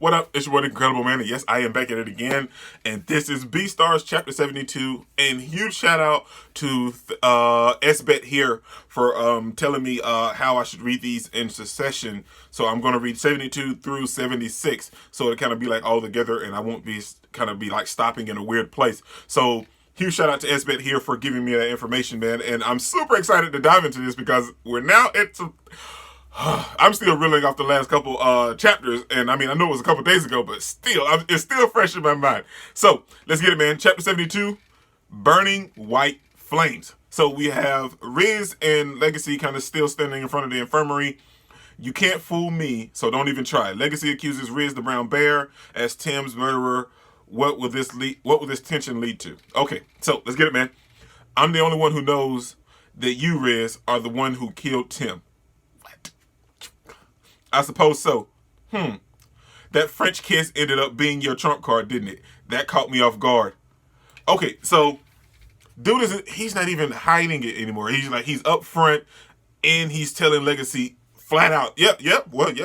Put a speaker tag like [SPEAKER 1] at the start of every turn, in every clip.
[SPEAKER 1] What up? It's your boy, Incredible Man, and yes, I am back at it again. And this is Beastars Chapter 72. And huge shout out to SBet here for telling me how I should read these in succession. So I'm going to read 72 through 76. So it kind of be like all together, and I won't be kind of be like stopping in a weird place. So huge shout out to SBet here for giving me that information, man. And I'm super excited to dive into this because we're now at I'm still reeling off the last couple chapters, and I mean, I know it was a couple days ago, but still, it's still fresh in my mind. So, let's get it, man. Chapter 72, Burning White Flames. So, we have Riz and Legosi kind of still standing in front of the infirmary. You can't fool me, so don't even try. Legosi accuses Riz the Brown Bear as Tim's murderer. What will this tension lead to? Okay, so, let's get it, man. I'm the only one who knows that you, Riz, are the one who killed Tim. I suppose so. That French kiss ended up being your trump card, didn't it? That caught me off guard. Okay, so dude he's not even hiding it anymore. He's up front and he's telling Legosi flat out, yep,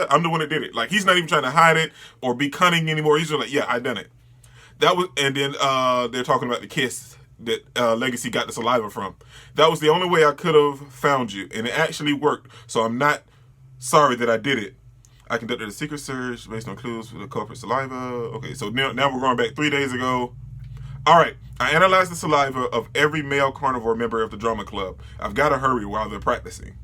[SPEAKER 1] I'm the one that did it. Like, he's not even trying to hide it or be cunning anymore. He's just like, yeah, I done it. And then they're talking about the kiss that Legosi got the saliva from. That was the only way I could have found you, and it actually worked. So I'm not sorry that I did it. I conducted a secret search based on clues for the culprit saliva. Okay, so now we're going back 3 days ago. All right, I analyzed the saliva of every male carnivore member of the drama club. I've got to hurry while they're practicing.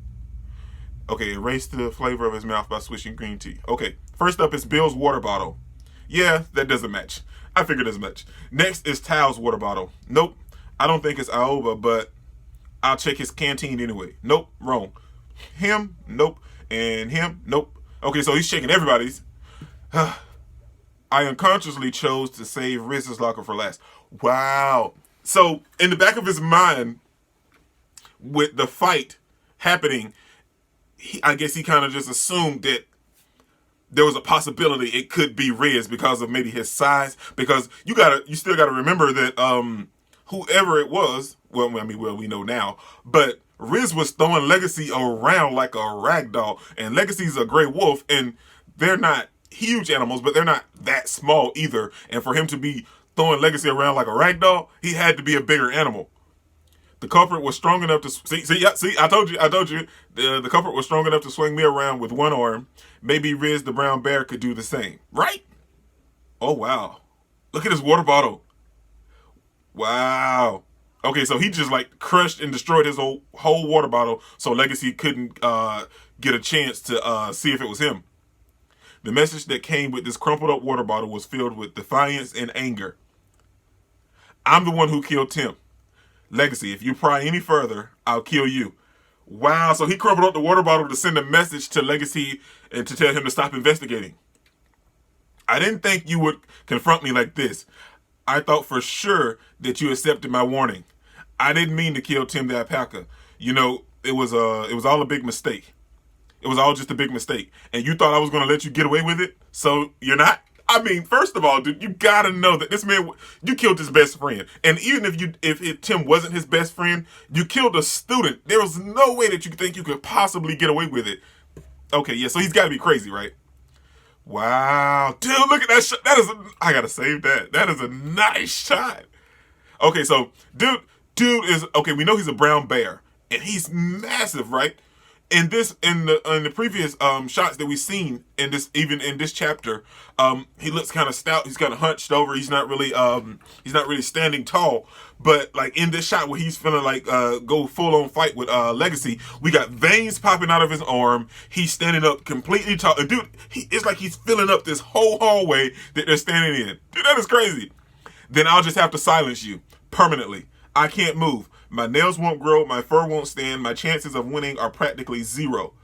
[SPEAKER 1] Okay, erase the flavor of his mouth by swishing green tea. Okay, first up is Bill's water bottle. Yeah, that doesn't match. I figured as much. Next is Tao's water bottle. Nope, I don't think it's Aoba, but I'll check his canteen anyway. Nope, wrong. Him, nope. And him, nope. Okay, so he's checking everybody's. I unconsciously chose to save Riz's locker for last. Wow. So in the back of his mind, with the fight happening, I guess he kind of just assumed that there was a possibility it could be Riz because of maybe his size. Because you still gotta remember that whoever it was, well, we know now, but Riz was throwing Legosi around like a rag doll, and Legosi's a gray wolf, and they're not huge animals, but they're not that small either. And for him to be throwing Legosi around like a rag doll, he had to be a bigger animal. The culprit was strong enough to see. I told you. The culprit was strong enough to swing me around with one arm. Maybe Riz the brown bear could do the same, right? Oh wow! Look at his water bottle. Wow. Okay, so he just like crushed and destroyed his whole water bottle, so Legosi couldn't get a chance to see if it was him. The message that came with this crumpled up water bottle was filled with defiance and anger. I'm the one who killed Tim. Legosi, if you pry any further, I'll kill you. Wow, so he crumpled up the water bottle to send a message to Legosi and to tell him to stop investigating. I didn't think you would confront me like this. I thought for sure that you accepted my warning. I didn't mean to kill Tim the alpaca. You know, it was all a big mistake. It was all just a big mistake. And you thought I was going to let you get away with it? So you're not? I mean, first of all, dude, you got to know that this man, you killed his best friend. And even if Tim wasn't his best friend, you killed a student. There was no way that you could think you could possibly get away with it. Okay, yeah, so he's got to be crazy, right? Wow. Dude, look at that shot. I got to save that. That is a nice shot. Okay, so dude is, okay, we know he's a brown bear, and he's massive, right? In the previous shots that we've seen in this chapter, he looks kind of stout. He's kind of hunched over. He's not really standing tall. But like in this shot where he's finna like go full on fight with Legosi, we got veins popping out of his arm. He's standing up completely tall. And dude, it's like he's filling up this whole hallway that they're standing in. Dude, that is crazy. Then I'll just have to silence you permanently. I can't move. My nails won't grow. My fur won't stand. My chances of winning are practically zero.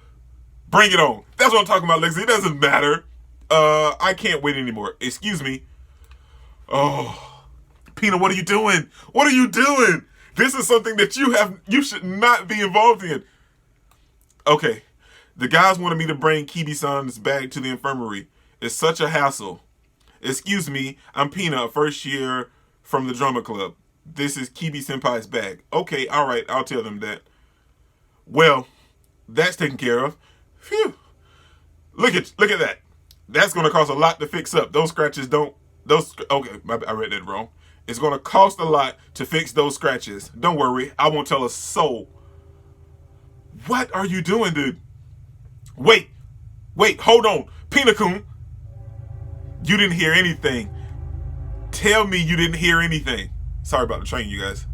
[SPEAKER 1] Bring it on. That's what I'm talking about, Legosi. It doesn't matter. I can't wait anymore. Excuse me. Oh, Pina, what are you doing? What are you doing? This is something that you should not be involved in. Okay. The guys wanted me to bring Kibi-san's bag to the infirmary. It's such a hassle. Excuse me. I'm Pina, a first year from the drama club. This is Kibi-senpai's bag. Okay, all right, I'll tell them that. Well, that's taken care of. Phew. Look at that. That's going to cost a lot to fix up. Those scratches don't. Those okay. I read that wrong. It's going to cost a lot to fix those scratches. Don't worry. I won't tell a soul. What are you doing, dude? Wait. Hold on. Pina-kun. You didn't hear anything. Tell me you didn't hear anything. Sorry about the train, you guys.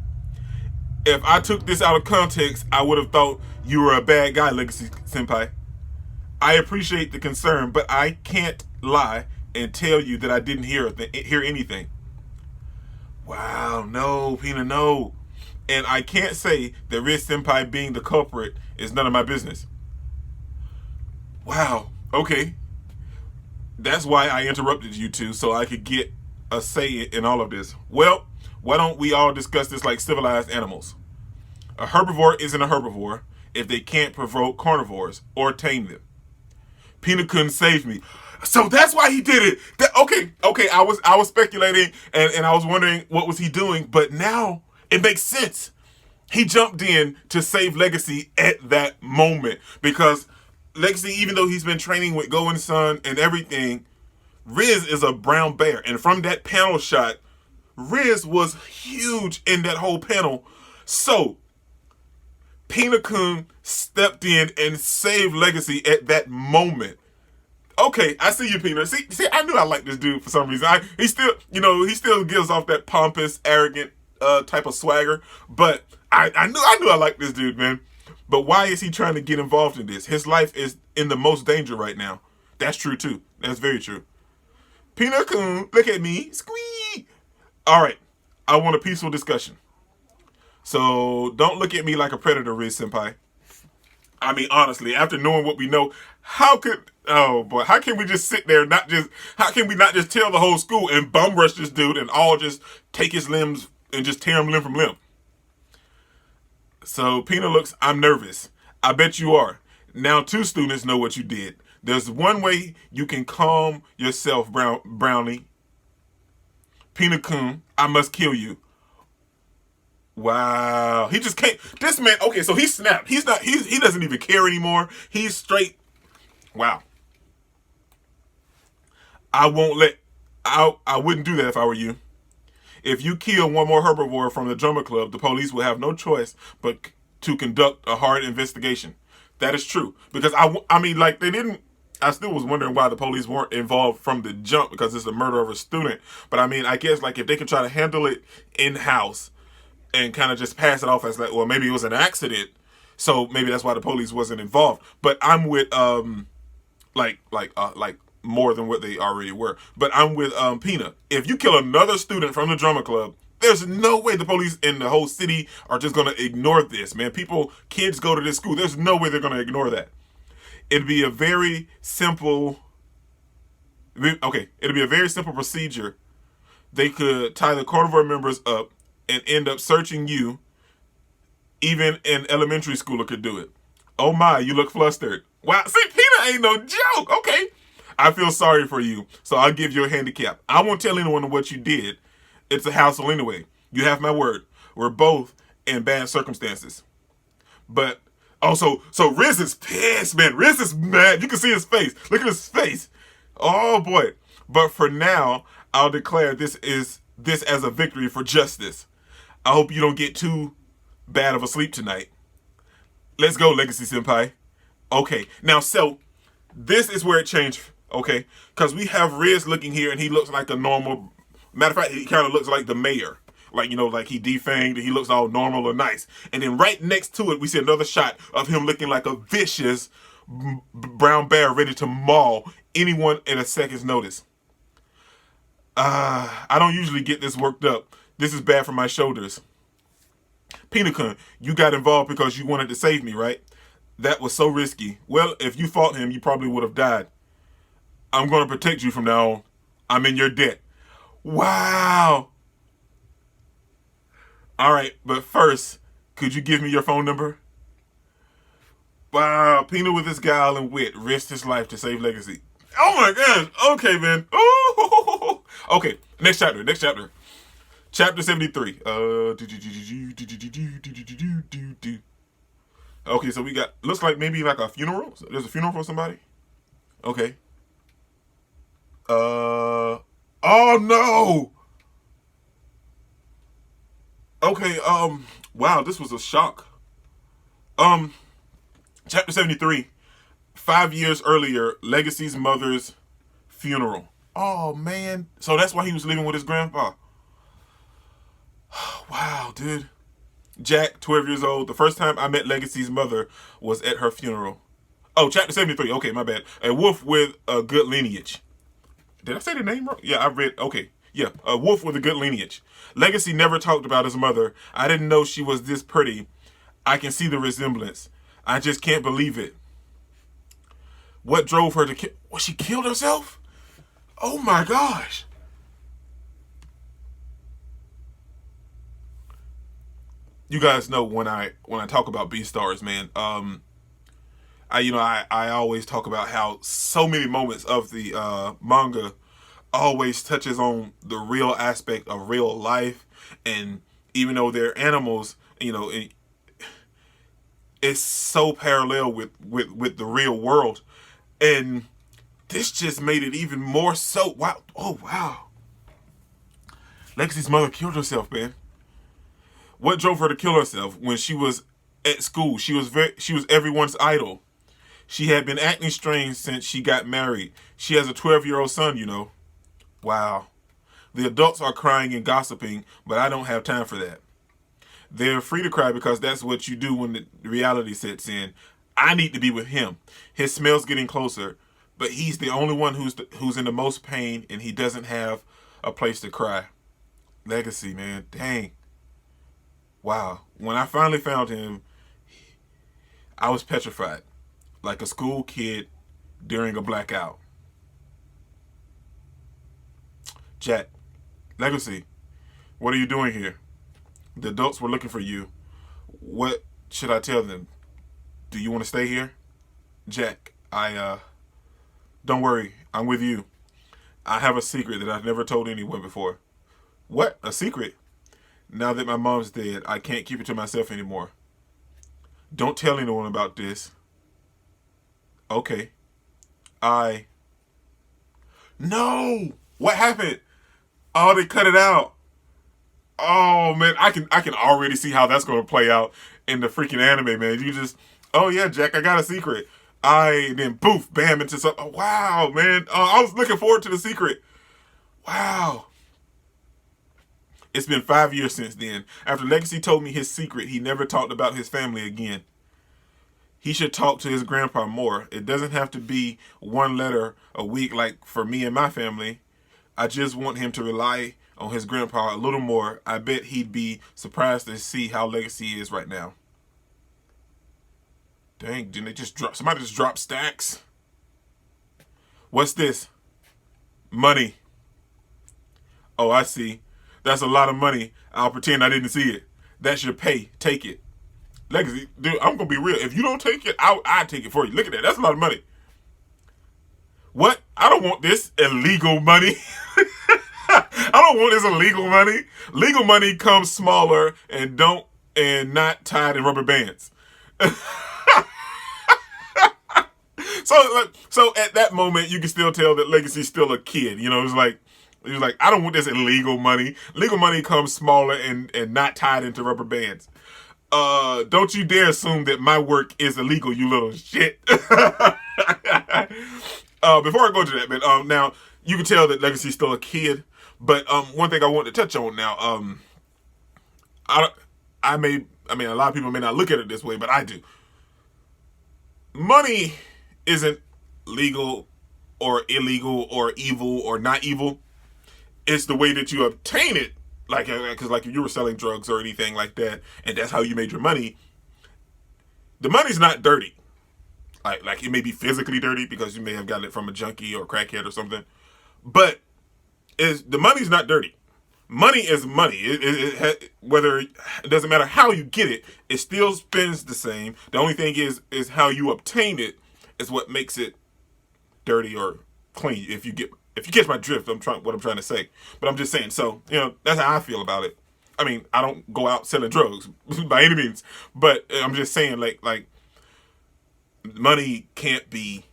[SPEAKER 1] If I took this out of context, I would have thought you were a bad guy, Legosi Senpai. I appreciate the concern, but I can't lie and tell you that I didn't hear anything. Wow, no, Pina, no. And I can't say that Riz Senpai being the culprit is none of my business. Wow, okay. That's why I interrupted you two, so I could get a say in all of this. Well, why don't we all discuss this like civilized animals? A herbivore isn't a herbivore if they can't provoke carnivores or tame them. Pina couldn't save me. So that's why he did it. Okay. I was speculating and I was wondering what was he doing, but now it makes sense. He jumped in to save Legosi at that moment because Legosi, even though he's been training with Go and Sun and everything, Riz is a brown bear. And from that panel shot, Riz was huge in that whole panel. So Pina-kun stepped in and saved Legosi at that moment. Okay, I see you, Pina. See, I knew I liked this dude for some reason. He still gives off that pompous, arrogant type of swagger. But I knew I liked this dude, man. But why is he trying to get involved in this? His life is in the most danger right now. That's true too. That's very true. Pina-kun, look at me, squee. All right, I want a peaceful discussion. So don't look at me like a predator, Riz Senpai. I mean, honestly, after knowing what we know, how can we just sit there and how can we not just tell the whole school and bum rush this dude and all just take his limbs and just tear him limb from limb? So Pina looks, I'm nervous. I bet you are. Now 2 students know what you did. There's one way you can calm yourself, Brownie. Pina-kun, I must kill you. Wow. He just can't. This man, okay, so he snapped. He doesn't even care anymore. He's straight. Wow. I wouldn't do that if I were you. If you kill one more herbivore from the drummer club, the police will have no choice but to conduct a hard investigation. That is true. Because I still was wondering why the police weren't involved from the jump because it's the murder of a student. But I mean, I guess like if they can try to handle it in-house and kind of just pass it off as like, well, maybe it was an accident. So maybe that's why the police wasn't involved. But I'm with, like more than what they already were. But I'm with Pina. If you kill another student from the drummer club, there's no way the police in the whole city are just going to ignore this, man. Kids go to this school. There's no way they're going to ignore that. It'd be a very simple procedure. They could tie the carnivore members up and end up searching you. Even an elementary schooler could do it. Oh my, you look flustered. Wow, see, Pina ain't no joke. Okay. I feel sorry for you, so I'll give you a handicap. I won't tell anyone what you did. It's a hassle anyway. You have my word. We're both in bad circumstances. But, so Riz is pissed, man. Riz is mad. You can see his face. Look at his face. Oh, boy. But for now, I'll declare this as a victory for justice. I hope you don't get too bad of a sleep tonight. Let's go, Legosi Senpai. Okay, now, so this is where it changed. Okay, because we have Riz looking here, and he looks like a normal. Matter of fact, he kind of looks like the mayor, like like he defanged, and he looks all normal or nice. And then right next to it, we see another shot of him looking like a vicious brown bear ready to maul anyone at a second's notice. I don't usually get this worked up. This is bad for my shoulders. Pina-kun, you got involved because you wanted to save me, right? That was so risky. Well, if you fought him, you probably would have died. I'm going to protect you from now on. I'm in your debt. Wow. All right, but first, could you give me your phone number? Wow, Pina with his guile and wit risked his life to save Legosi. Oh my gosh. Okay, man. Ooh. Okay, next chapter. Chapter 73. Okay, so we got, looks like maybe like a funeral. There's a funeral for somebody. Okay. Oh no. Okay, wow, this was a shock. Um, Chapter 73. 5 years earlier, Legacy's mother's funeral. Oh man. So that's why he was living with his grandpa. Wow, dude. Jack, 12 years old. The first time I met Legacy's mother was at her funeral. Oh, chapter 73. Okay, my bad. A wolf with a good lineage. Did I say the name wrong? Yeah, I read. Okay. Yeah, a wolf with a good lineage. Legacy never talked about his mother. I didn't know she was this pretty. I can see the resemblance. I just can't believe it. What drove her to kill? Well, she killed herself? Oh my gosh. You guys know when I talk about Beastars, man. I always talk about how so many moments of the manga always touches on the real aspect of real life, and even though they're animals, it's so parallel with the real world, and this just made it even more so. Wow! Oh wow! Lexi's mother killed herself, man. What drove her to kill herself? When she was at school, she was everyone's idol. She had been acting strange since she got married. She has a 12-year-old son. Wow. The adults are crying and gossiping, but I don't have time for that. They're free to cry because that's what you do when the reality sets in. I need to be with him. His smell's getting closer, but he's the only one who's in the most pain, and he doesn't have a place to cry. Legacy, man. Dang. Wow. When I finally found him, I was petrified. Like a school kid during a blackout. Jack, Legacy, what are you doing here? The adults were looking for you. What should I tell them? Do you want to stay here? Jack, don't worry, I'm with you. I have a secret that I've never told anyone before. What? A secret? Now that my mom's dead, I can't keep it to myself anymore. Don't tell anyone about this. Okay. No! What happened? Oh, they cut it out. Oh man, I can already see how that's gonna play out in the freaking anime, man. You just, oh yeah, Jack, I got a secret. Then poof, bam, into something. Oh, wow, man. I was looking forward to the secret. Wow. It's been 5 years since then. After Legacy told me his secret, he never talked about his family again. He should talk to his grandpa more. It doesn't have to be one letter a week like for me and my family. I just want him to rely on his grandpa a little more. I bet he'd be surprised to see how Legacy is right now. Dang, didn't they just drop? Somebody just dropped stacks. What's this? Money. Oh, I see. That's a lot of money. I'll pretend I didn't see it. That's your pay. Take it. Legacy, dude, I'm going to be real. If you don't take it, I'll take it for you. Look at that. That's a lot of money. What? I don't want this illegal money. I don't want this illegal money. Legal money comes smaller and not tied in rubber bands. So at that moment, you can still tell that Legacy's still a kid. It's like, I don't want this illegal money. Legal money comes smaller and not tied into rubber bands. Don't you dare assume that my work is illegal, you little shit. Before I go to that, man, now you can tell that Legacy's still a kid. But one thing I want to touch on now, a lot of people may not look at it this way, but I do. Money isn't legal or illegal or evil or not evil. It's the way that you obtain it. Because if you were selling drugs or anything like that, and that's how you made your money, the money's not dirty. Like it may be physically dirty because you may have gotten it from a junkie or a crackhead or something, but the money's not dirty. Money is money. It doesn't matter how you get it, it still spends the same. The only thing is how you obtain it is what makes it dirty or clean. If you catch my drift, what I'm trying to say. But I'm just saying. So that's how I feel about it. I mean, I don't go out selling drugs by any means, but I'm just saying like money can't be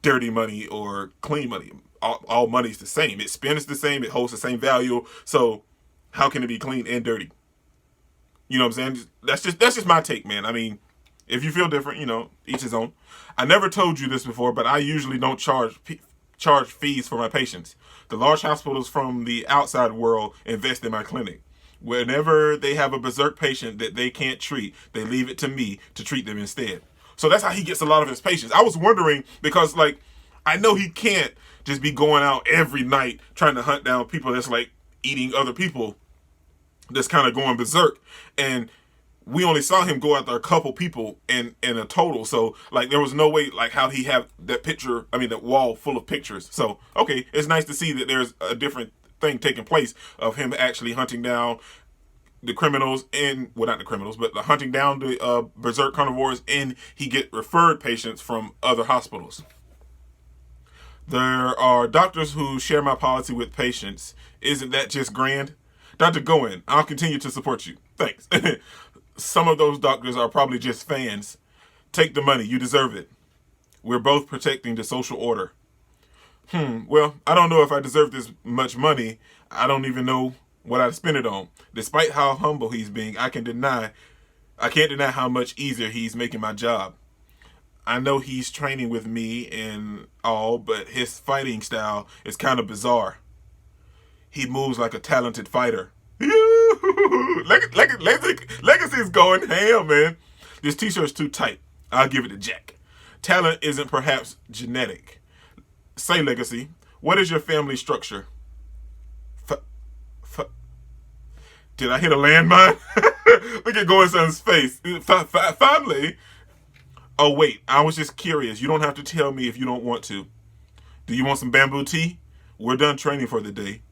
[SPEAKER 1] dirty money or clean money. all money's the same. It spins the same. It holds the same value. So how can it be clean and dirty? You know what I'm saying? That's just my take, man. I mean, if you feel different, each his own. I never told you this before, but I usually don't charge fees for my patients. The large hospitals from the outside world invest in my clinic. Whenever they have a berserk patient that they can't treat, they leave it to me to treat them instead. So that's how he gets a lot of his patients. I was wondering, because I know he can't just be going out every night trying to hunt down people that's eating other people, that's kind of going berserk. And we only saw him go after a couple people in a total. So there was no way how he have that wall full of pictures. So, okay, it's nice to see that there's a different thing taking place of him actually hunting down the criminals not the criminals, but hunting down the berserk carnivores, and he get referred patients from other hospitals. There are doctors who share my policy with patients. Isn't that just grand? Dr. Goen, I'll continue to support you. Thanks. Some of those doctors are probably just fans. Take the money. You deserve it. We're both protecting the social order. Well, I don't know if I deserve this much money. I don't even know what I'd spend it on. Despite how humble he's being, I can't deny how much easier he's making my job. I know he's training with me and all, but his fighting style is kind of bizarre. He moves like a talented fighter. Legacy's going ham, man. This t-shirt's too tight. I'll give it to Jack. Talent isn't perhaps genetic. Say, Legacy, what is your family structure? Did I hit a landmine? Look at Goen-san's face. Family? Oh, wait, I was just curious. You don't have to tell me if you don't want to. Do you want some bamboo tea? We're done training for the day.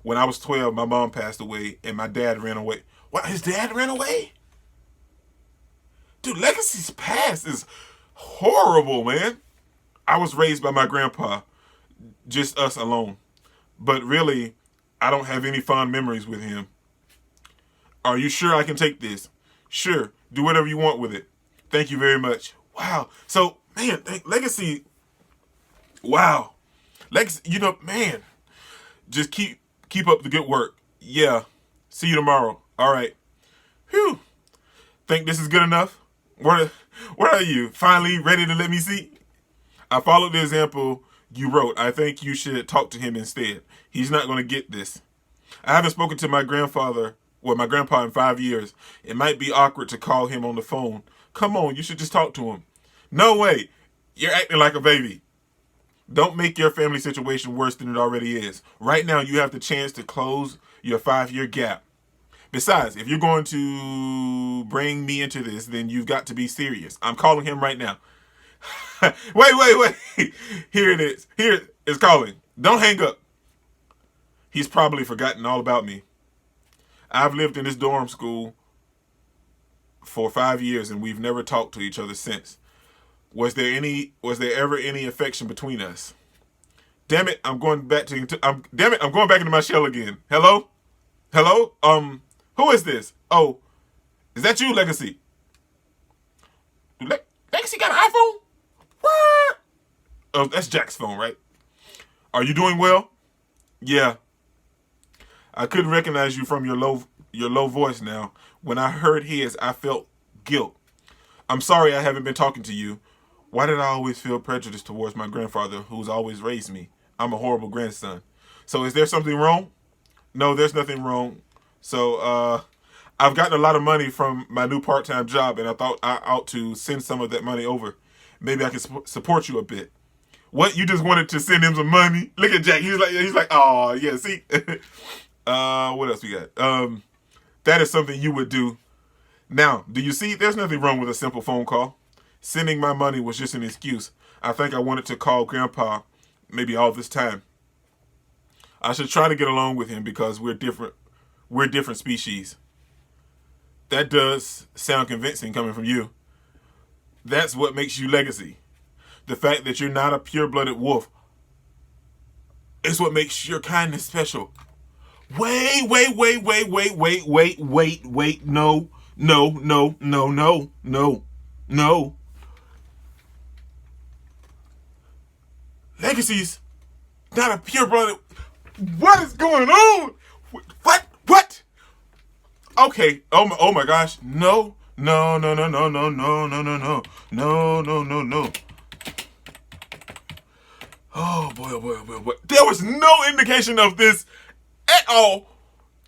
[SPEAKER 1] When I was 12, my mom passed away, and my dad ran away. What? His dad ran away? Dude, Legacy's past is horrible, man. I was raised by my grandpa, just us alone. But really, I don't have any fond memories with him. Are you sure I can take this? Sure. Do whatever you want with it. Thank you very much. Wow. So, man, Legacy. Wow. Legacy, man. Just keep up the good work. Yeah. See you tomorrow. All right. Whew. Think this is good enough? Where are you? Finally ready to let me see? I followed the example you wrote. I think you should talk to him instead. He's not going to get this. I haven't spoken to my grandpa in 5 years. It might be awkward to call him on the phone. Come on, you should just talk to him. No way. You're acting like a baby. Don't make your family situation worse than it already is. Right now, you have the chance to close your 5-year gap. Besides, if you're going to bring me into this, then you've got to be serious. I'm calling him right now. Wait. Here it is. Here it's calling. Don't hang up. He's probably forgotten all about me. I've lived in this dorm school for 5 years, and we've never talked to each other since. Was there ever any affection between us? Damn it, I'm going back into my shell again. Hello? Who is this? Oh, is that you, Legacy? Legacy got an iPhone? What? Oh, that's Jack's phone, right? Are you doing well? Yeah. I couldn't recognize you from your low voice now. When I heard his, I felt guilt. I'm sorry I haven't been talking to you. Why did I always feel prejudice towards my grandfather who's always raised me? I'm a horrible grandson. So is there something wrong? No, there's nothing wrong. So I've gotten a lot of money from my new part-time job, and I thought I ought to send some of that money over. Maybe I can support you a bit. What? You just wanted to send him some money? Look at Jack. He's like, oh yeah. See. What else we got? That is something you would do. Now, do you see? There's nothing wrong with a simple phone call. Sending my money was just an excuse. I think I wanted to call Grandpa maybe all this time. I should try to get along with him because we're different. We're different species. That does sound convincing coming from you. That's what makes you Legacy. The fact that you're not a pure-blooded wolf is what makes your kindness special. Wait. No. Legacy's Not a pure-blooded. What is going on? What? Okay. Oh my gosh. No. No. Oh boy. There was no indication of this at all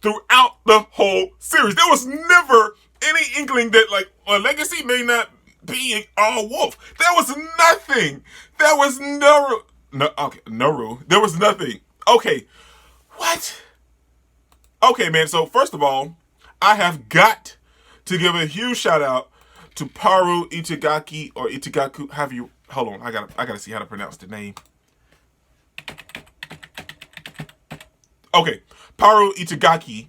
[SPEAKER 1] throughout the whole series. There was never any inkling that, like, a Legacy may not be all wolf. There was nothing. There was no. There was nothing. Okay. What? Okay, man. So first of all, I have got to give a huge shout out to Paru Itagaki or Itagaku. Have you? Hold on. I gotta see how to pronounce the name. Okay, Paru Itagaki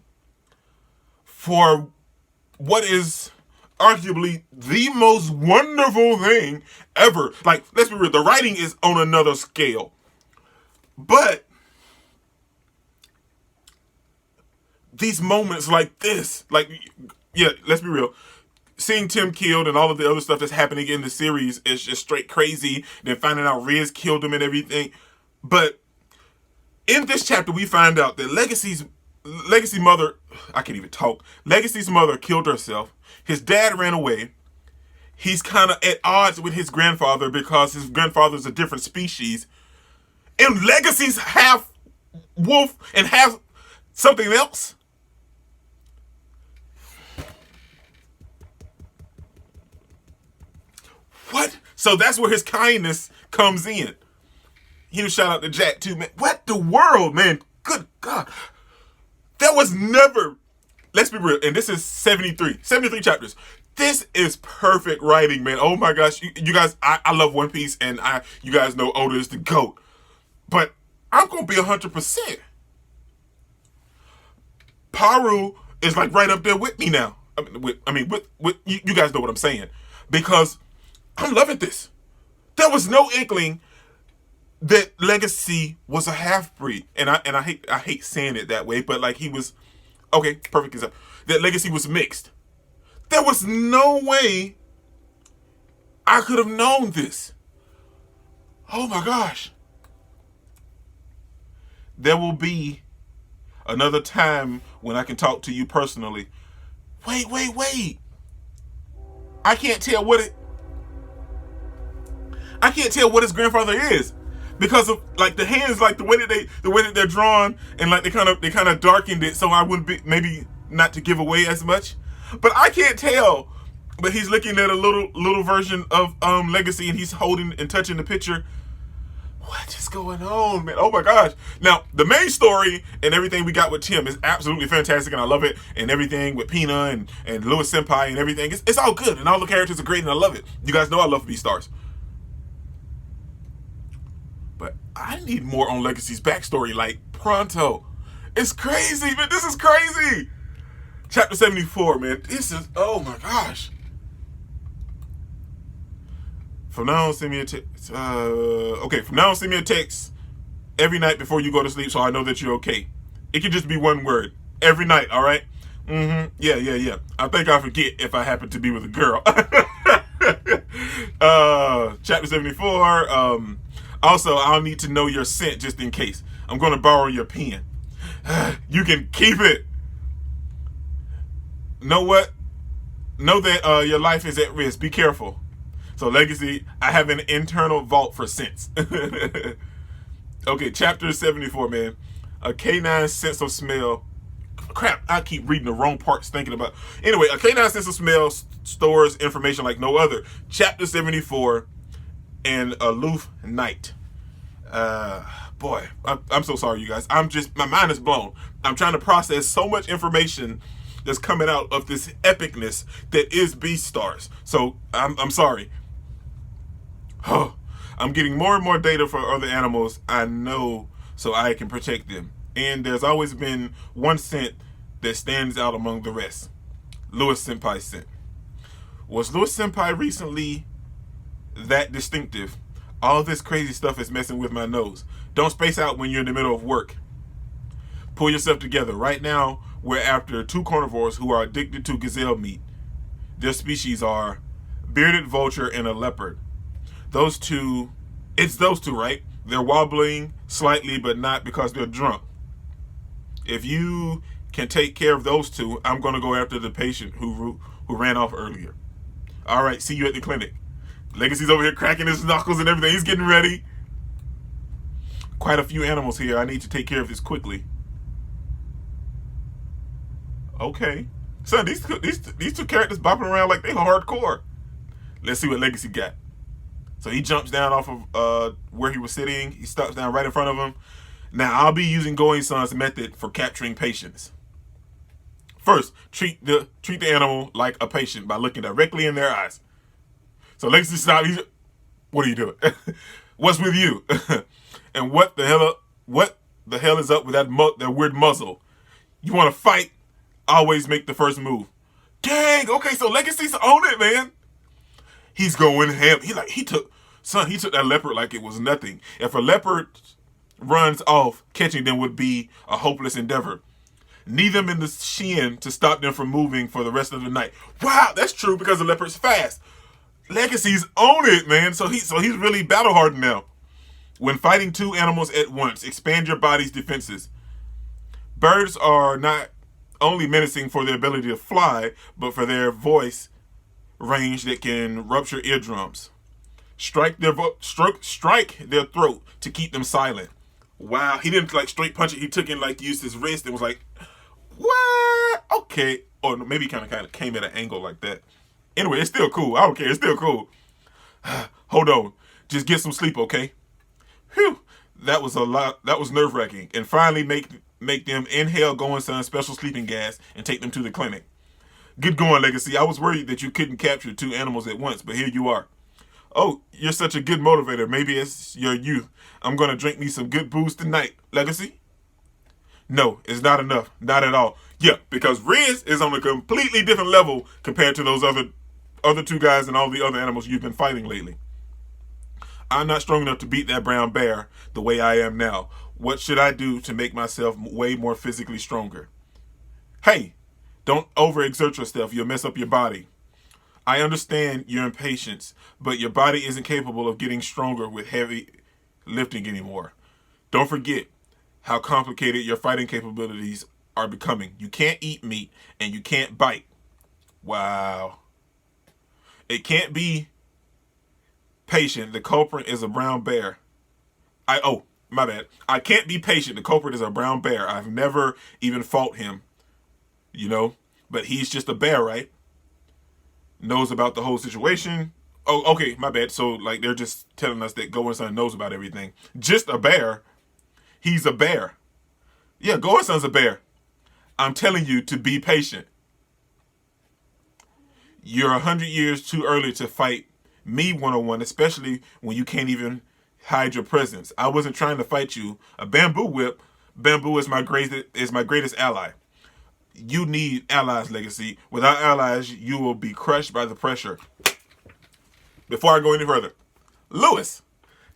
[SPEAKER 1] for what is arguably the most wonderful thing ever. Like, let's be real, the writing is on another scale. But these moments like this, like, yeah, let's be real. Seeing Tim killed and all of the other stuff that's happening in the series is just straight crazy. Then finding out Riz killed him and everything. But in this chapter, we find out that Legacy's mother, I can't even talk. Legacy's mother killed herself. His dad ran away. He's kind of at odds with his grandfather because his grandfather's a different species. And Legacy's half wolf and half something else. What? So that's where his kindness comes in. Huge shout out to Jack too, man. What the world, man? Good God. There was never, let's be real, and this is 73 chapters. This is perfect writing, man. Oh my gosh. You guys, I love One Piece, and you guys know Oda is the GOAT. But I'm going to be 100%. Paru is like right up there with me now. With you guys know what I'm saying. Because I'm loving this. There was no inkling that Legacy was a half-breed. And I hate saying it that way, but like he was, okay, perfect example. That Legacy was mixed. There was no way I could have known this. Oh my gosh. There will be another time when I can talk to you personally. Wait. I can't tell what his grandfather is. Because of like the hands, like the way that they're drawn, and like they kind of darkened it, so I wouldn't be, maybe not to give away as much, but I can't tell. But he's looking at a little version of Legacy, and he's holding and touching the picture. What is going on, man? Oh my gosh! Now the main story and everything we got with Tim is absolutely fantastic, and I love it. And everything with Pina and Lewis Senpai and everything, it's all good, and all the characters are great, and I love it. You guys know I love Beastars. But I need more on Legacy's backstory, like pronto. It's crazy, man. This is crazy. Chapter 74, man. This is, oh my gosh. From now on, send me a text. From now on, send me a text every night before you go to sleep so I know that you're okay. It can just be one word. Every night, all right? Yeah. I think I forget if I happen to be with a girl. Chapter 74, also, I'll need to know your scent just in case. I'm going to borrow your pen. You can keep it. Know what? Know that your life is at risk. Be careful. So, Legacy, I have an internal vault for scents. Okay, chapter 74, man. A canine sense of smell. Crap, I keep reading the wrong parts thinking about. Anyway, a canine sense of smell stores information like no other. Chapter 74. And Aloof Night. Boy, I'm so sorry, you guys. My mind is blown. I'm trying to process so much information that's coming out of this epicness that is Beastars. So I'm sorry. I'm getting more and more data for other animals I know so I can protect them. And there's always been one scent that stands out among the rest. Lewis Senpai's scent. Was Lewis Senpai recently that distinctive? All this crazy stuff is messing with my nose. Don't space out when you're in the middle of work. Pull yourself together. Right now, we're after two carnivores who are addicted to gazelle meat. Their species are bearded vulture and a leopard. It's those two, right? They're wobbling slightly, but not because they're drunk. If you can take care of those two, I'm going to go after the patient who ran off earlier. All right, see you at the clinic. Legacy's over here cracking his knuckles and everything. He's getting ready. Quite a few animals here. I need to take care of this quickly. Okay. Son, these two characters bopping around like they hardcore. Let's see what Legacy got. So he jumps down off of where he was sitting. He stops down right in front of him. Now, I'll be using Going-san's method for capturing patients. First, treat the animal like a patient by looking directly in their eyes. So Legacy stops. What are you doing? What's with you? And what the hell is up with that weird muzzle? You want to fight? Always make the first move. Dang. Okay, so Legacy's on it, man. He's going ham. He took that leopard like it was nothing. If a leopard runs off, catching them would be a hopeless endeavor. Knee them in the shin to stop them from moving for the rest of the night. Wow, that's true because the leopard's fast. Legacy's on it, man. So he's really battle hardened now. When fighting two animals at once, expand your body's defenses. Birds are not only menacing for their ability to fly, but for their voice range that can rupture eardrums. Strike their throat to keep them silent. Wow, he didn't like straight punch it. He took it like used his wrist and was like, what? Okay. Or maybe he kind of came at an angle like that. Anyway, it's still cool. I don't care. It's still cool. Hold on. Just get some sleep, okay? Whew. That was a lot. That was nerve-wracking. And finally make them inhale Going-san's special sleeping gas and take them to the clinic. Good going, Legacy. I was worried that you couldn't capture two animals at once, but here you are. Oh, you're such a good motivator. Maybe it's your youth. I'm going to drink me some good booze tonight. Legacy? No, it's not enough. Not at all. Yeah, because Riz is on a completely different level compared to those other two guys and all the other animals you've been fighting lately. I'm not strong enough to beat that brown bear the way I am now. What should I do to make myself way more physically stronger? Hey, don't overexert yourself. You'll mess up your body. I understand your impatience, but your body isn't capable of getting stronger with heavy lifting anymore. Don't forget how complicated your fighting capabilities are becoming. You can't eat meat and you can't bite. Wow. It can't be patient. The culprit is a brown bear. My bad. I can't be patient. The culprit is a brown bear. I've never even fought him, but he's just a bear, right? Knows about the whole situation. Oh, okay, my bad. So, like, they're just telling us that Going-san knows about everything. Just a bear. He's a bear. Yeah, Going-san's a bear. I'm telling you to be patient. You're 100 years too early to fight me one-on-one, especially when you can't even hide your presence. I wasn't trying to fight you. A bamboo whip. Bamboo is my greatest ally. You need allies, Legacy. Without allies, you will be crushed by the pressure. Before I go any further, Lewis.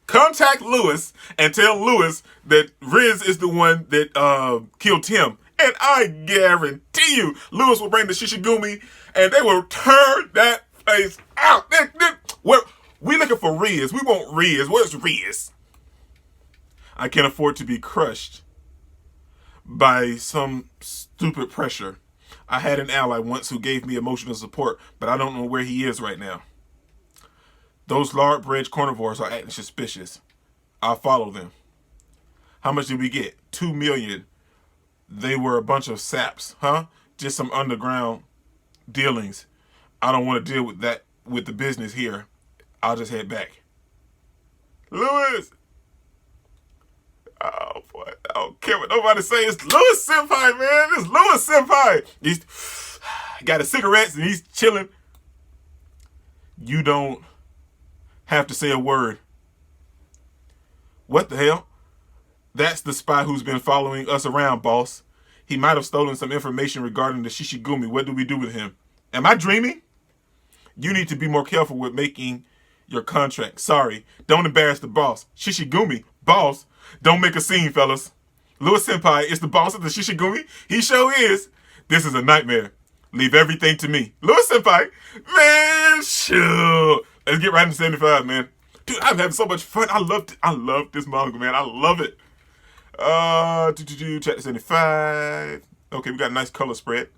[SPEAKER 1] Contact Lewis and tell Lewis that Riz is the one that killed Tim. And I guarantee you, Lewis will bring the Shishigumi and they will turn that face out. We looking for Riz. We want Riz. Where's Riz? I can't afford to be crushed by some stupid pressure. I had an ally once who gave me emotional support, but I don't know where he is right now. Those lard-bred carnivores are acting suspicious. I'll follow them. How much did we get? 2 million. They were a bunch of saps, huh? Just some underground dealings. I don't want to deal with that with the business here. I'll just head back. Lewis! Oh, boy. I don't care what nobody say. It's Lewis Senpai, man. It's Lewis Senpai. He's got his cigarettes and he's chilling. You don't have to say a word. What the hell? That's the spy who's been following us around, boss. He might have stolen some information regarding the Shishigumi. What do we do with him? Am I dreaming? You need to be more careful with making your contract. Sorry. Don't embarrass the boss. Shishigumi? Boss? Don't make a scene, fellas. Lewis Senpai is the boss of the Shishigumi. He sure is. This is a nightmare. Leave everything to me. Lewis Senpai? Man, sure. Let's get right into 75, man. Dude, I'm having so much fun. I love this manga, man. I love it. Chapter 75. Okay, we got a nice color spread.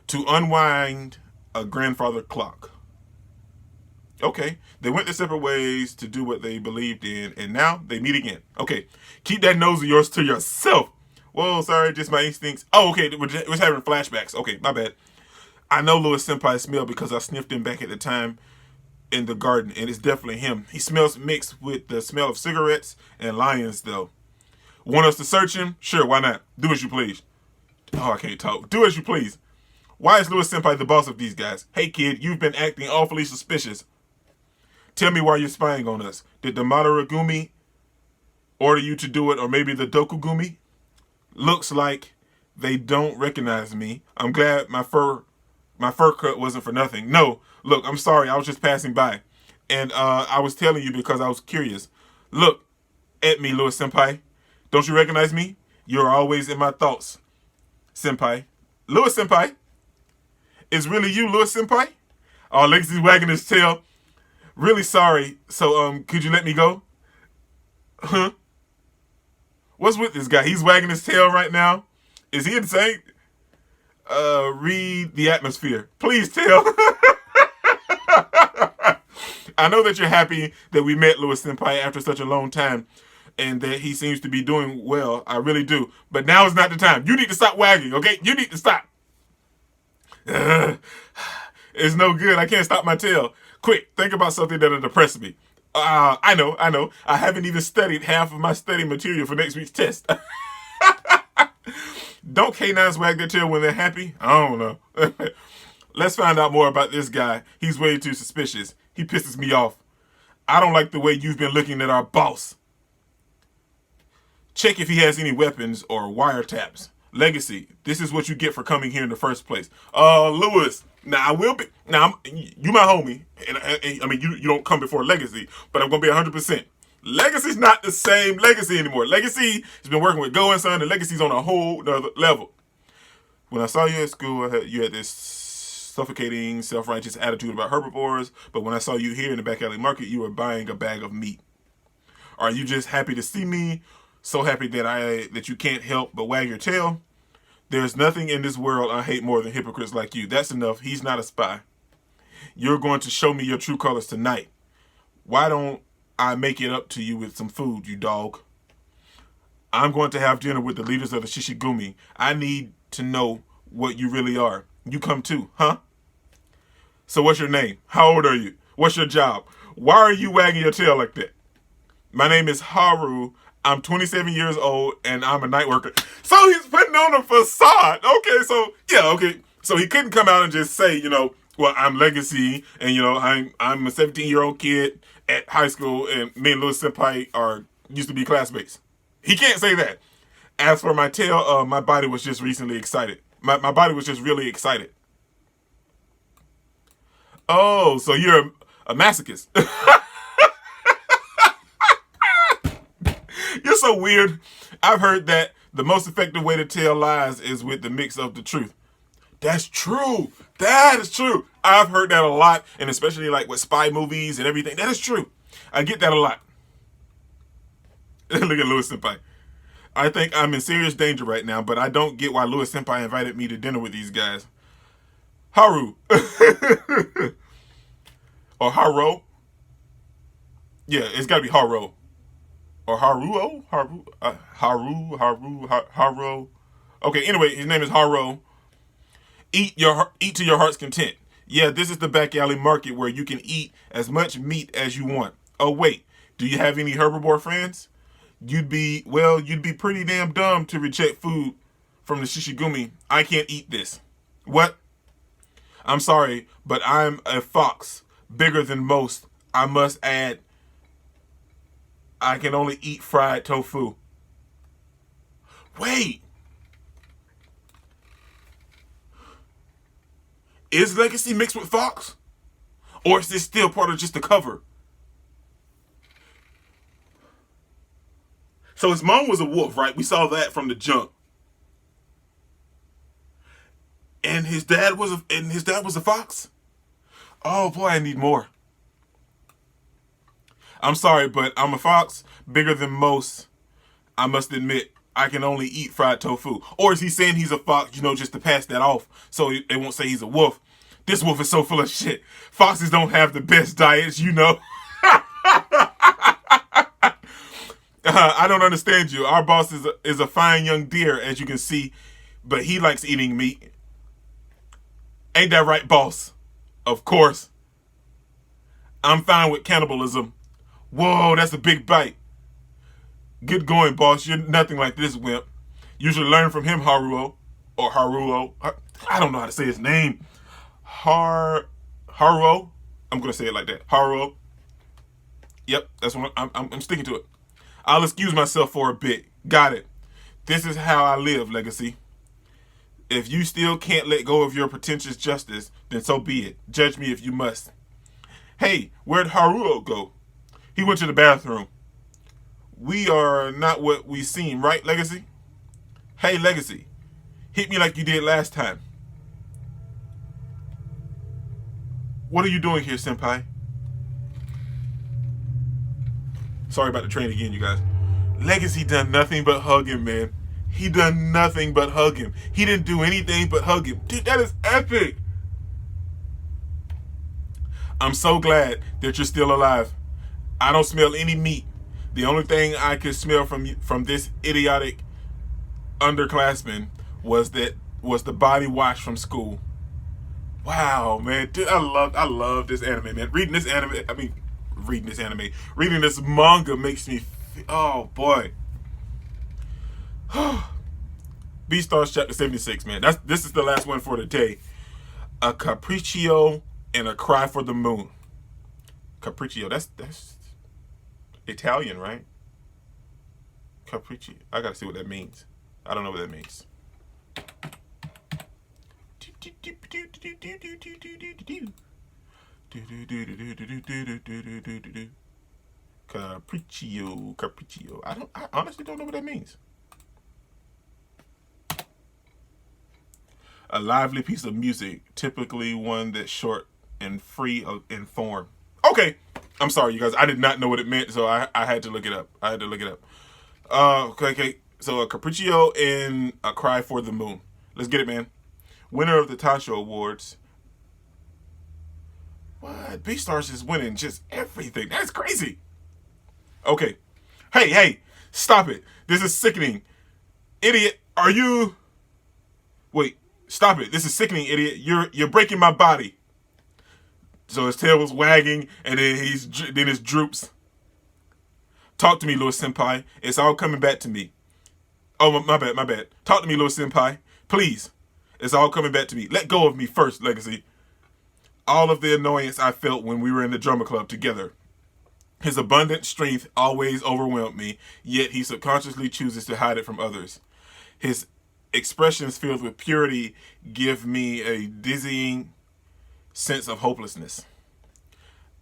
[SPEAKER 1] To unwind a grandfather clock. Okay, they went their separate ways to do what they believed in, and now they meet again. Okay, keep that nose of yours to yourself. Whoa, sorry, just my instincts. Oh, okay, we're having flashbacks. Okay, my bad. I know Lewis Senpai's smell because I sniffed him back at the time in the garden, and it's definitely him. He smells mixed with the smell of cigarettes and lions, though. Want us to search him? Sure, why not? Do as you please. Oh, I can't talk. Do as you please. Why is Lewis Senpai the boss of these guys? Hey, kid, you've been acting awfully suspicious. Tell me why you're spying on us. Did the Madaragumi order you to do it, or maybe the Dokugumi? Looks like they don't recognize me. I'm glad my fur cut wasn't for nothing. No, look, I'm sorry. I was just passing by. And I was telling you because I was curious. Look at me, Lewis Senpai. Don't you recognize me? You're always in my thoughts, Senpai. Lewis Senpai? It's really you, Lewis Senpai? Oh, Legacy's wagging his tail. Really sorry. So, could you let me go? Huh? What's with this guy? He's wagging his tail right now. Is he insane? Read the atmosphere. Please tell. I know that you're happy that we met Lewis Senpai after such a long time and that he seems to be doing well. I really do. But now is not the time. You need to stop wagging, okay? You need to stop. It's no good. I can't stop my tail. Quick, think about something that'll depress me. I know. I haven't even studied half of my study material for next week's test. Don't canines wag their tail when they're happy? I don't know. Let's find out more about this guy. He's way too suspicious. He pisses me off. I don't like the way you've been looking at our boss. Check if he has any weapons or wiretaps. Legacy, this is what you get for coming here in the first place. Lewis, now I will be. Now, you my homie. And I mean, you don't come before Legacy, but I'm going to be 100%. Legacy's not the same Legacy anymore. Legacy has been working with Go and Son, and Legacy's on a whole nother level. When I saw you at school, you had this suffocating, self-righteous attitude about herbivores, but when I saw you here in the back alley market, you were buying a bag of meat. Are you just happy to see me? So happy that you can't help but wag your tail? There's nothing in this world I hate more than hypocrites like you. That's enough. He's not a spy. You're going to show me your true colors tonight. Why don't I make it up to you with some food, you dog? I'm going to have dinner with the leaders of the Shishigumi. I need to know what you really are. You come too, huh? So what's your name? How old are you? What's your job? Why are you wagging your tail like that? My name is Haru. I'm 27 years old and I'm a night worker. So he's putting on a facade. Okay. So he couldn't come out and just say, well, I'm Legacy and, I'm a 17-year-old kid at high school and me and Lewis Senpai used to be classmates. He can't say that. As for my tail, my body was just recently excited. My body was just really excited. Oh, so you're a masochist. You're so weird. I've heard that the most effective way to tell lies is with the mix of the truth. That's true. That is true. I've heard that a lot, and especially like with spy movies and everything. That is true. I get that a lot. Look at Lewis Senpai. I think I'm in serious danger right now, but I don't get why Lewis Senpai invited me to dinner with these guys. Haru. Or Haro. Yeah, it's got to be Haro. Or Haruo? Haru. Okay, anyway, his name is Haro. Eat to your heart's content. Yeah, this is the back alley market where you can eat as much meat as you want. Oh, wait. Do you have any herbivore friends? You'd be pretty damn dumb to reject food from the Shishigumi. I can't eat this. What? I'm sorry, but I'm a fox. Bigger than most. I must add, I can only eat fried tofu. Wait. Is Legacy mixed with Fox? Or is this still part of just the cover? So his mom was a wolf, right? We saw that from the jump. And his dad was a fox? Oh boy, I need more. I'm sorry, but I'm a fox, bigger than most. I must admit, I can only eat fried tofu. Or is he saying he's a fox, just to pass that off so they won't say he's a wolf? This wolf is so full of shit. Foxes don't have the best diets. I don't understand you. Our boss is a fine young deer, as you can see, but he likes eating meat. Ain't that right, boss? Of course. I'm fine with cannibalism. Whoa, that's a big bite. Good going, boss. You're nothing like this wimp. You should learn from him, Haruo. Or Haruo. I don't know how to say his name. Haruo. I'm going to say it like that. Haruo. Yep, that's what I'm sticking to it. I'll excuse myself for a bit. Got it. This is how I live, Legosi. If you still can't let go of your pretentious justice, then so be it. Judge me if you must. Hey, where'd Haruo go? He went to the bathroom. We are not what we seem, right, Legosi? Hey, Legosi. Hit me like you did last time. What are you doing here, senpai? Sorry about the train again, you guys. Legosi done nothing but hug him, man. He done nothing but hug him. He didn't do anything but hug him. Dude, that is epic. I'm so glad that you're still alive. I don't smell any meat. The only thing I could smell from this idiotic underclassman was the body wash from school. Wow, man. Dude, I love this anime, man. Reading this manga makes me oh boy. Beastars chapter 76, man. This is the last one for today. A Capriccio and a Cry for the Moon. Capriccio, that's Italian, right? Capriccio. I gotta see what that means. I don't know what that means. Capriccio. I honestly don't know what that means. A lively piece of music, typically one that's short and free in form. Okay, I'm sorry, you guys. I did not know what it meant, so I had to look it up. Okay. So a Capriccio and a Cry for the Moon. Let's get it, man. Winner of the Tasho Awards. What? Beastars is winning just everything. That's crazy. Okay. Hey, stop it. This is sickening. Idiot, are you... Wait, stop it. This is sickening, idiot. You're breaking my body. So his tail was wagging, and then his droops. Talk to me, Lewis Senpai. It's all coming back to me. Oh, my bad. Talk to me, Lewis Senpai. Please. It's all coming back to me. Let go of me first, Legosi. All of the annoyance I felt when we were in the drummer club together. His abundant strength always overwhelmed me, yet he subconsciously chooses to hide it from others. His expressions filled with purity give me a dizzying sense of hopelessness.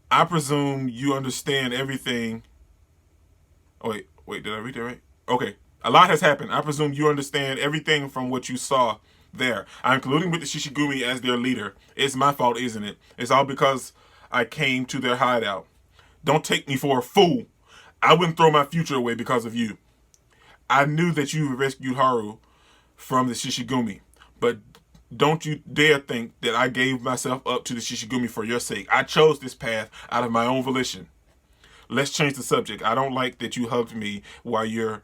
[SPEAKER 1] I presume you understand everything. Oh, wait, did I read that right? Okay. A lot has happened. I presume you understand everything from what you saw there. I'm colluding with the Shishigumi as their leader. It's my fault, isn't it? It's all because I came to their hideout. Don't take me for a fool. I wouldn't throw my future away because of you. I knew that you rescued Haru from the Shishigumi, but don't you dare think that I gave myself up to the Shishigumi for your sake. I chose this path out of my own volition. Let's change the subject. I don't like that you hugged me while you're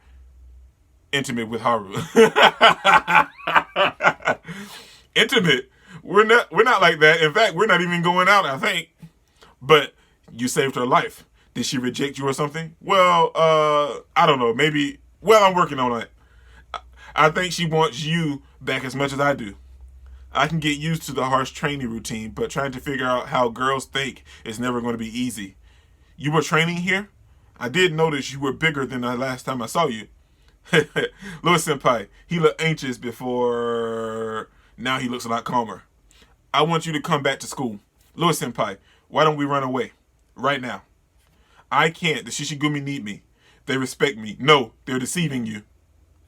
[SPEAKER 1] intimate with Haru. Intimate? We're not like that. In fact, we're not even going out, I think. But you saved her life. Did she reject you or something? Well, I don't know. Maybe. Well, I'm working on it. I think she wants you back as much as I do. I can get used to the harsh training routine, but trying to figure out how girls think is never going to be easy. You were training here? I did notice you were bigger than the last time I saw you. Lewis Senpai, he looked anxious before. Now he looks a lot calmer. I want you to come back to school. Lewis Senpai, why don't we run away? Right now. I can't. The Shishigumi need me. They respect me. No, they're deceiving you.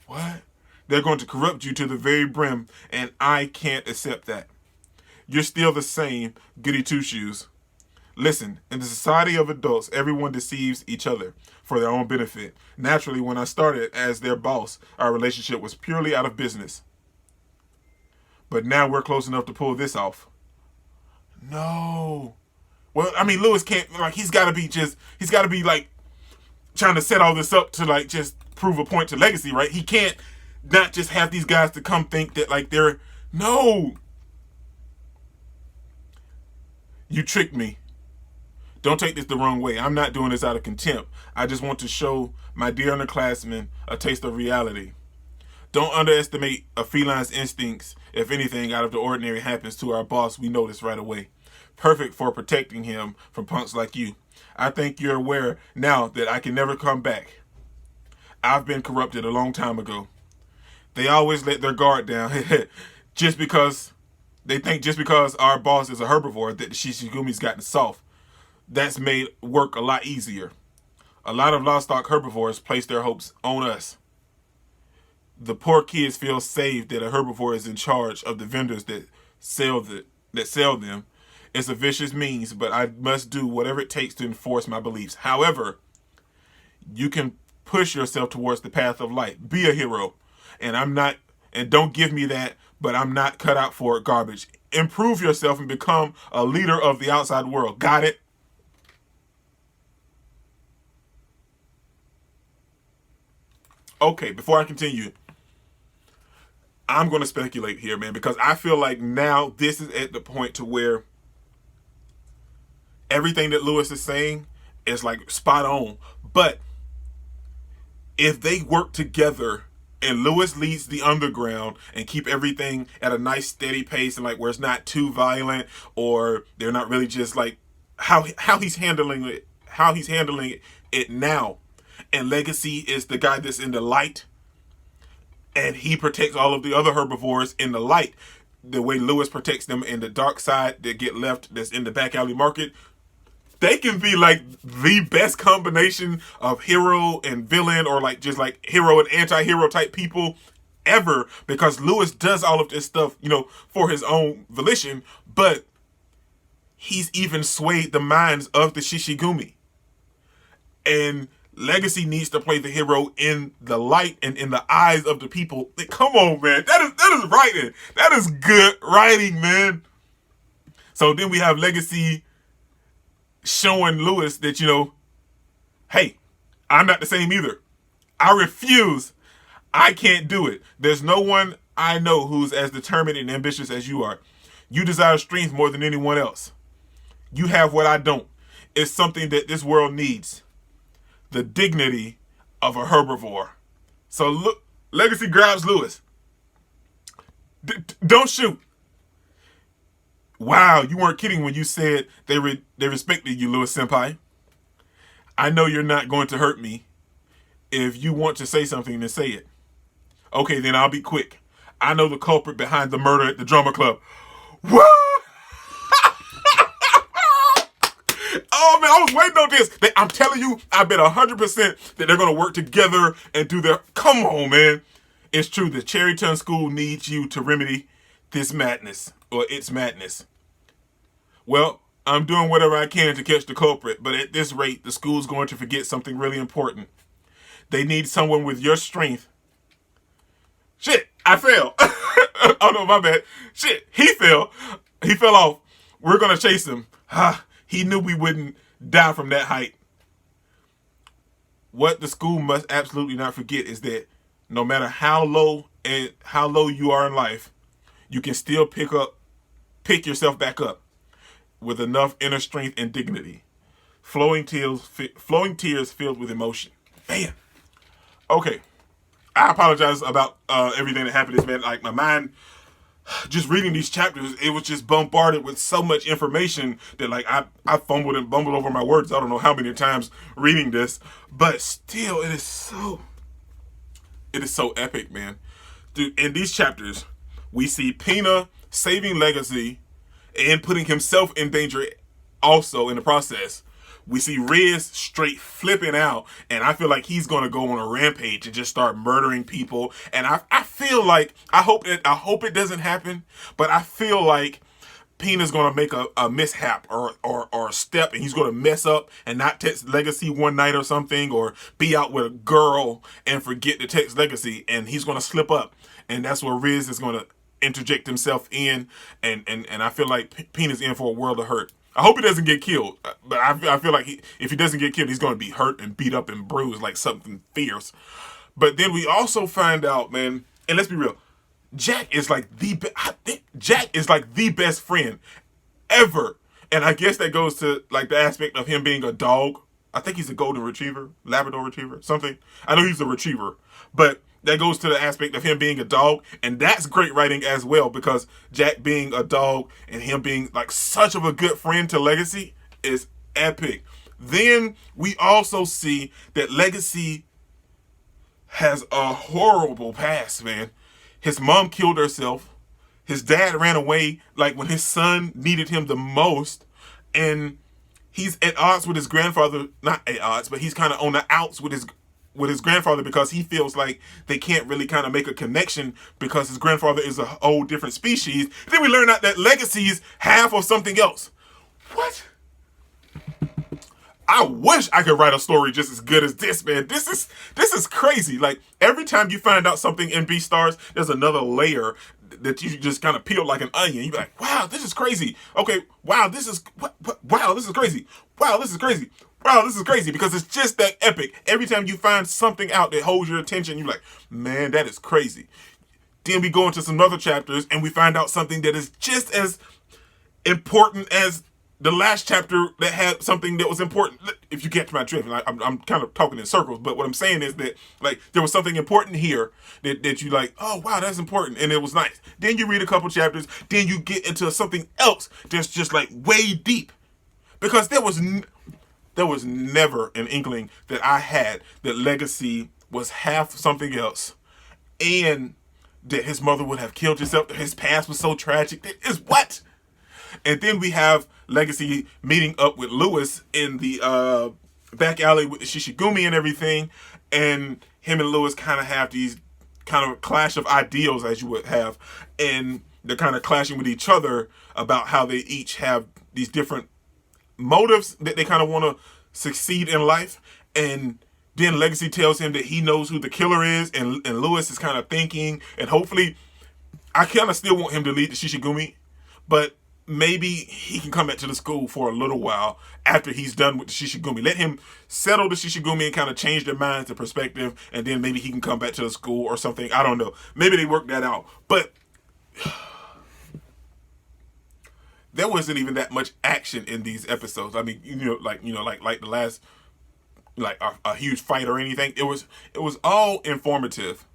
[SPEAKER 1] What? They're going to corrupt you to the very brim, and I can't accept that. You're still the same goody two-shoes. Listen, in the society of adults, everyone deceives each other for their own benefit. Naturally, when I started as their boss, our relationship was purely out of business. But now we're close enough to pull this off. No. Well, I mean, Lewis can't, like, he's got to be, like, trying to set all this up to, like, just prove a point to Legacy, right? He can't not just have these guys to come think that, like, they're, no. You tricked me. Don't take this the wrong way. I'm not doing this out of contempt. I just want to show my dear underclassmen a taste of reality. Don't underestimate a feline's instincts. If anything out of the ordinary happens to our boss, we notice right away. Perfect for protecting him from punks like you. I think you're aware now that I can never come back. I've been corrupted a long time ago. They always let their guard down just because they think just because our boss is a herbivore that the Shishigumi's gotten soft. That's made work a lot easier. A lot of livestock herbivores place their hopes on us. The poor kids feel saved that a herbivore is in charge of the vendors that sell them. It's a vicious means, but I must do whatever it takes to enforce my beliefs. However, you can push yourself towards the path of light. Be a hero. And don't give me that, but I'm not cut out for garbage. Improve yourself and become a leader of the outside world. Got it? Okay, before I continue, I'm going to speculate here, man, because I feel like now this is at the point to where everything that Lewis is saying is like spot on. But if they work together and Lewis leads the underground and keep everything at a nice steady pace and like where it's not too violent or they're not really just like how he's handling it now. And Legacy is the guy that's in the light and he protects all of the other herbivores in the light. The way Lewis protects them in the dark side that get left that's in the back alley market. They can be like the best combination of hero and villain or like just like hero and anti-hero type people ever because Lewis does all of this stuff, for his own volition, but he's even swayed the minds of the Shishigumi. And Legacy needs to play the hero in the light and in the eyes of the people. Come on, man. That is writing. That is good writing, man. So then we have Legacy showing Lewis that, hey, I'm not the same either. I refuse. I can't do it. There's no one I know who's as determined and ambitious as you are. You desire strength more than anyone else. You have what I don't. It's something that this world needs. The dignity of a herbivore. So look, Legacy grabs Lewis. Don't shoot. Wow, you weren't kidding when you said they respected you, Lewis Senpai. I know you're not going to hurt me. If you want to say something, then say it. Okay, then I'll be quick. I know the culprit behind the murder at the drama club. What? Oh, man, I was waiting on this. I'm telling you, I bet 100% that they're going to work together and do their... Come on, man. It's true. The Cherryton School needs you to remedy this madness, or its madness. Well, I'm doing whatever I can to catch the culprit, but at this rate, the school's going to forget something really important. They need someone with your strength. Shit, I fell. Oh, no, my bad. Shit, he fell. He fell off. We're going to chase him. He knew we wouldn't die from that height. What the school must absolutely not forget is that no matter how low you are in life, you can still pick yourself back up with enough inner strength and dignity. Flowing tears filled with emotion. Man. Okay. I apologize about everything that happened. It's been like my mind, just reading these chapters, it was just bombarded with so much information that like I fumbled and bumbled over my words. I don't know how many times reading this, but still it is so epic, man. Dude, in these chapters, we see Pina saving Legacy and putting himself in danger also in the process. We see Riz straight flipping out, and I feel like he's going to go on a rampage and just start murdering people. And I feel like, I hope it doesn't happen, but I feel like Pena's gonna make a mishap or a step, and he's gonna mess up and not text Legacy one night or something, or be out with a girl and forget to text Legacy, and he's gonna slip up, and that's where Riz is gonna interject himself in, and I feel like Pena's in for a world of hurt. I hope he doesn't get killed, but I feel like if he doesn't get killed, he's going to be hurt and beat up and bruised like something fierce. But then we also find out, man, and let's be real, Jack is like Jack is like the best friend ever, and I guess that goes to like the aspect of him being a dog. I think he's a golden retriever, Labrador retriever, something. I know he's a retriever, but that goes to the aspect of him being a dog, and that's great writing as well, because Jack being a dog and him being like such of a good friend to Legacy is epic. Then we also see that Legacy has a horrible past, man. His mom killed herself. His dad ran away like when his son needed him the most, and he's at odds with his grandfather. Not at odds, but he's kind of on the outs with his grandfather, because he feels like they can't really kind of make a connection because his grandfather is a whole different species. Then we learn out that Legacy is half of something else. What? I wish I could write a story just as good as this, man. This is crazy. Like, every time you find out something in Beastars, there's another layer that you just kind of peel like an onion. You're like, wow, this is crazy. Okay, wow, this is wow, this is crazy. Wow, this is crazy. Wow, this is crazy, because it's just that epic. Every time you find something out that holds your attention, you're like, man, that is crazy. Then we go into some other chapters and we find out something that is just as important as the last chapter that had something that was important. If you catch my drift, I'm kind of talking in circles, but what I'm saying is that like there was something important here that you like, oh wow, that's important, and it was nice. Then you read a couple chapters, then you get into something else that's just like way deep, because there was never an inkling that I had that Legacy was half something else, and that his mother would have killed herself. His past was so tragic. That is what? And then we have Legacy meeting up with Lewis in the back alley with Shishigumi and everything, and him and Lewis kind of have these kind of clash of ideals, as you would have, and they're kind of clashing with each other about how they each have these different motives that they kind of want to succeed in life. And then Legacy tells him that he knows who the killer is, and Lewis is kind of thinking, and hopefully, I kind of still want him to lead the Shishigumi, but maybe he can come back to the school for a little while after he's done with the Shishigumi. Let him settle the Shishigumi and kind of change their minds and perspective, and then maybe he can come back to the school or something. I don't know. Maybe they work that out. But there wasn't even that much action in these episodes. I mean, like the last, like a huge fight or anything. It was all informative.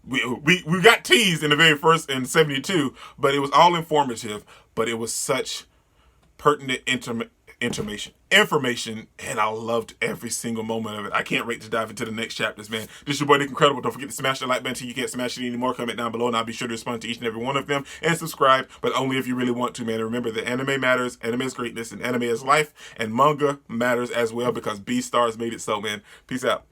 [SPEAKER 1] We got teased in the very first in 72, but it was all informative. But it was such pertinent information, and I loved every single moment of it. I can't wait to dive into the next chapters, man. This is your boy Nick Incredible. Don't forget to smash the like button until you can't smash it anymore. Comment down below, and I'll be sure to respond to each and every one of them, and subscribe, but only if you really want to, man. And remember that anime matters, anime is greatness, and anime is life, and manga matters as well, because Beastars made it so, man. Peace out.